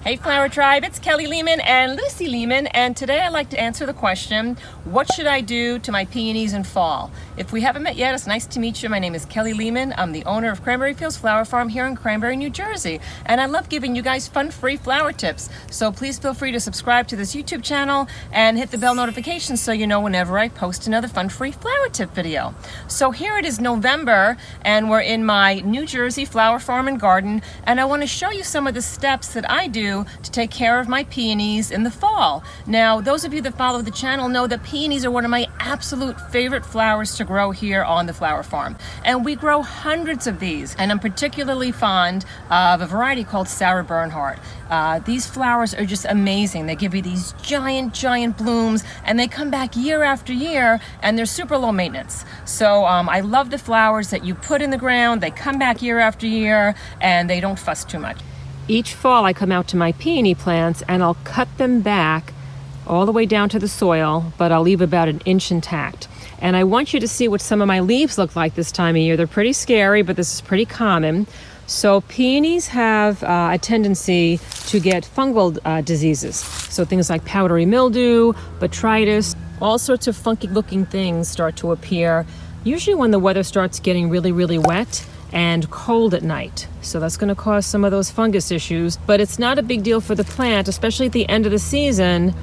Hey Flower Tribe, it's Kelly Lehman and Lucy Lehman, and today I'd like to answer the question, what should I do to my peonies in fall? If we haven't met yet, it's nice to meet you. My name is Kelly Lehman. I'm the owner of Cranbury Fields Flower Farm here in Cranbury, New Jersey, and I love giving you guys fun, free flower tips. So please feel free to subscribe to this YouTube channel and hit the bell notification so you know whenever I post another fun, free flower tip video. So here it is November, and we're in my New Jersey flower farm and garden, and I want to show you some of the steps that I do to take care of my peonies in the fall. Now, those of you that follow the channel know that peonies are one of my absolute favorite flowers to grow here on the flower farm. And we grow hundreds of these, and I'm particularly fond of a variety called Sarah Bernhardt. These flowers are just amazing. They give you these giant, giant blooms, and they come back year after year, and they're super low maintenance. So I love the flowers that you put in the ground. They come back year after year, and they don't fuss too much. Each fall I come out to my peony plants and I'll cut them back all the way down to the soil, but I'll leave about an inch intact. And I want you to see what some of my leaves look like this time of year. They're pretty scary, but this is pretty common. So peonies have a tendency to get fungal diseases. So things like powdery mildew, botrytis, all sorts of funky looking things start to appear, usually when the weather starts getting really, really wet and cold at night. So that's going to cause some of those fungus issues, but it's not a big deal for the plant, especially at the end of the season,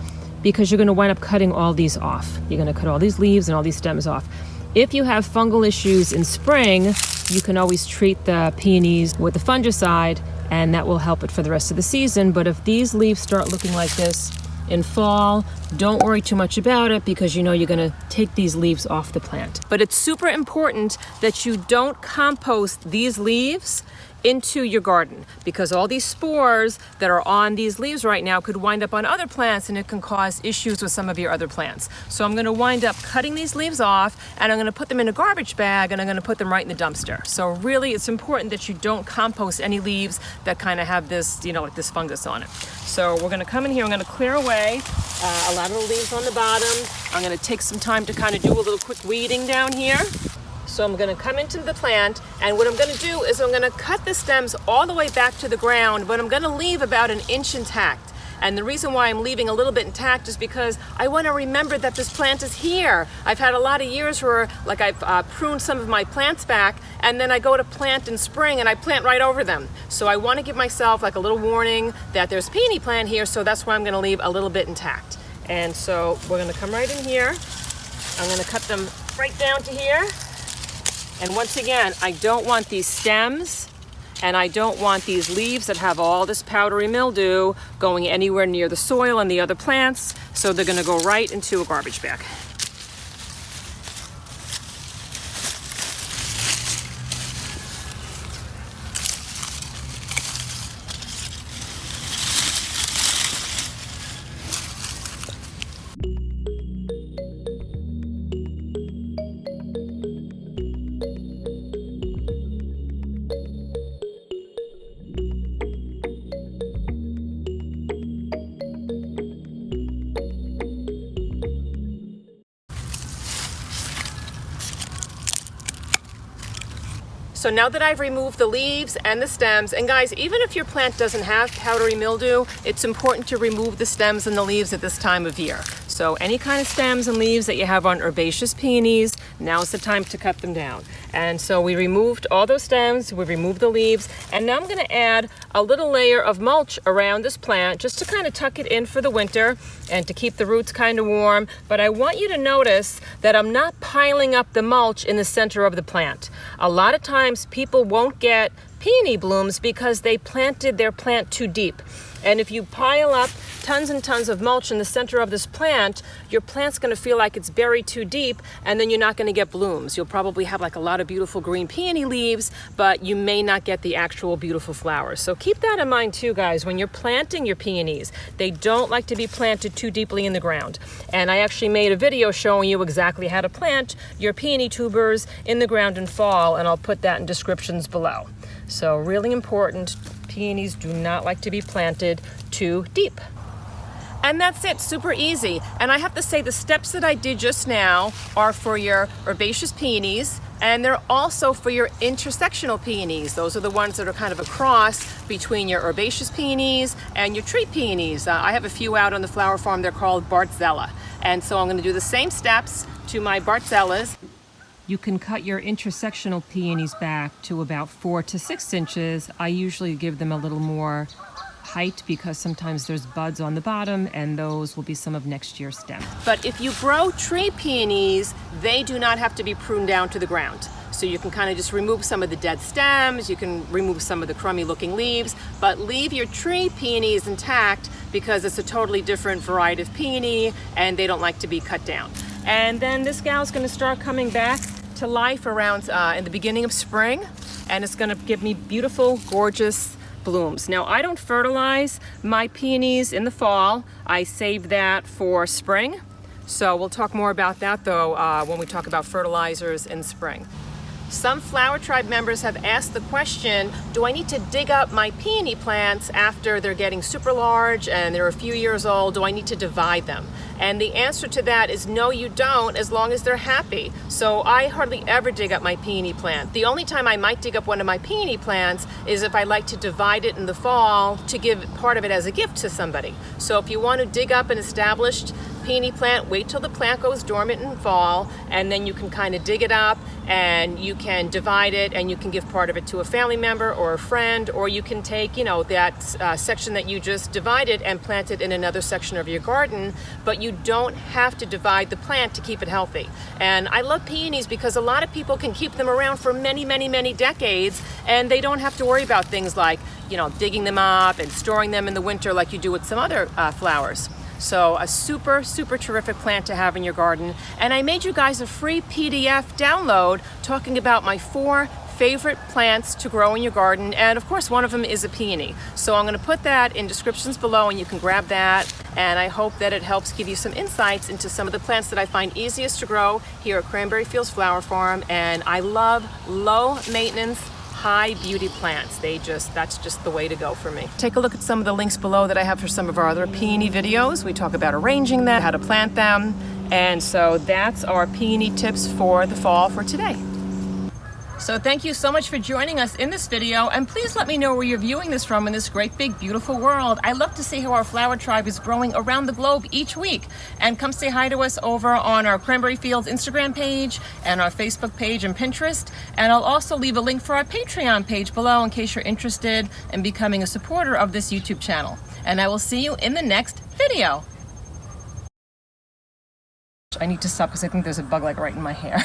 because you're going to wind up cutting all these off. You're going to cut all these leaves and all these stems off. If you have fungal issues in spring, you can always treat the peonies with the fungicide, and that will help it for the rest of the season. But if these leaves start looking like this in fall, don't worry too much about it, because you know you're going to take these leaves off the plant. But it's super important that you don't compost these leaves into your garden, because all these spores that are on these leaves right now could wind up on other plants, and it can cause issues with some of your other plants. So I'm going to wind up cutting these leaves off, and I'm going to put them in a garbage bag, and I'm going to put them right in the dumpster. So really it's important that you don't compost any leaves that kind of have this, you know, like this fungus on it. So we're going to come in here, I'm going to clear away a lot of the leaves on the bottom. I'm going to take some time to kind of do a little quick weeding down here. So I'm going to come into the plant, and what I'm going to do is I'm going to cut the stems all the way back to the ground, but I'm going to leave about an inch intact. And the reason why I'm leaving a little bit intact is because I want to remember that this plant is here. I've had a lot of years where like I've pruned some of my plants back, and then I go to plant in spring and I plant right over them. So I want to give myself like a little warning that there's a peony plant here, so that's why I'm going to leave a little bit intact. And so we're going to come right in here. I'm going to cut them right down to here. And once again, I don't want these stems, and I don't want these leaves that have all this powdery mildew going anywhere near the soil and the other plants, so they're going to go right into a garbage bag. So now that I've removed the leaves and the stems, and guys, even if your plant doesn't have powdery mildew, it's important to remove the stems and the leaves at this time of year. So any kind of stems and leaves that you have on herbaceous peonies, now's the time to cut them down. And so we removed all those stems, we removed the leaves, and now I'm going to add a little layer of mulch around this plant just to kind of tuck it in for the winter and to keep the roots kind of warm. But I want you to notice that I'm not piling up the mulch in the center of the plant. A lot of times people won't get peony blooms because they planted their plant too deep. And if you pile up tons and tons of mulch in the center of this plant, your plant's going to feel like it's buried too deep, and then you're not going to get blooms. You'll probably have like a lot of beautiful green peony leaves, but you may not get the actual beautiful flowers. So keep that in mind too, guys, when you're planting your peonies. They don't like to be planted too deeply in the ground. And I actually made a video showing you exactly how to plant your peony tubers in the ground in fall, and I'll put that in descriptions below. So really important, peonies do not like to be planted too deep. And that's it, super easy. And I have to say the steps that I did just now are for your herbaceous peonies, and they're also for your intersectional peonies. Those are the ones that are kind of a cross between your herbaceous peonies and your tree peonies. I have a few out on the flower farm. They're called Bartzella. And so I'm going to do the same steps to my Bartzellas. You can cut your intersectional peonies back to about 4 to 6 inches. I usually give them a little more height because sometimes there's buds on the bottom, and those will be some of next year's stems. But if you grow tree peonies, they do not have to be pruned down to the ground. So you can kind of just remove some of the dead stems, you can remove some of the crummy looking leaves, but leave your tree peonies intact because it's a totally different variety of peony and they don't like to be cut down. And then this gal's gonna start coming back to life around in the beginning of spring, and it's gonna give me beautiful, gorgeous blooms. Now, I don't fertilize my peonies in the fall. I save that for spring. So we'll talk more about that though when we talk about fertilizers in spring. Some Flower Tribe members have asked the question, do I need to dig up my peony plants after they're getting super large and they're a few years old? Do I need to divide them? And the answer to that is no, you don't, as long as they're happy. So I hardly ever dig up my peony plant. The only time I might dig up one of my peony plants is if I like to divide it in the fall to give part of it as a gift to somebody. So if you want to dig up an established peony plant, wait till the plant goes dormant in fall, and then you can kind of dig it up and you can divide it and you can give part of it to a family member or a friend, or you can take, you know, that section that you just divided and plant it in another section of your garden, but you don't have to divide the plant to keep it healthy. And I love peonies because a lot of people can keep them around for many, many, many decades, and they don't have to worry about things like, you know, digging them up and storing them in the winter like you do with some other flowers. So a super, super terrific plant to have in your garden. And I made you guys a free PDF download talking about my 4 favorite plants to grow in your garden. And of course, one of them is a peony. So I'm gonna put that in descriptions below and you can grab that. And I hope that it helps give you some insights into some of the plants that I find easiest to grow here at Cranbury Fields Flower Farm. And I love low maintenance, high beauty plants. That's just the way to go for me. Take a look at some of the links below that I have for some of our other peony videos. We talk about arranging them, how to plant them. And so that's our peony tips for the fall for today. So thank you so much for joining us in this video, and please let me know where you're viewing this from in this great big beautiful world. I love to see how our flower tribe is growing around the globe each week. And come say hi to us over on our Cranbury Fields Instagram page and our Facebook page and Pinterest. And I'll also leave a link for our Patreon page below in case you're interested in becoming a supporter of this YouTube channel. And I will see you in the next video. I need to stop because I think there's a bug like right in my hair.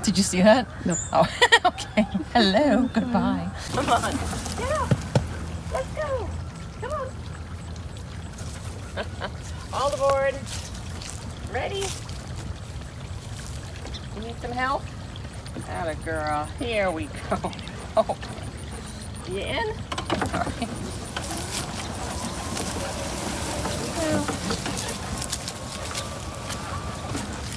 Did you see that? No. Oh, okay. Hello. Goodbye. Come on. Get up. Let's go. Come on. All aboard. Ready? You need some help? Atta girl. Here we go. Oh. You in? All right.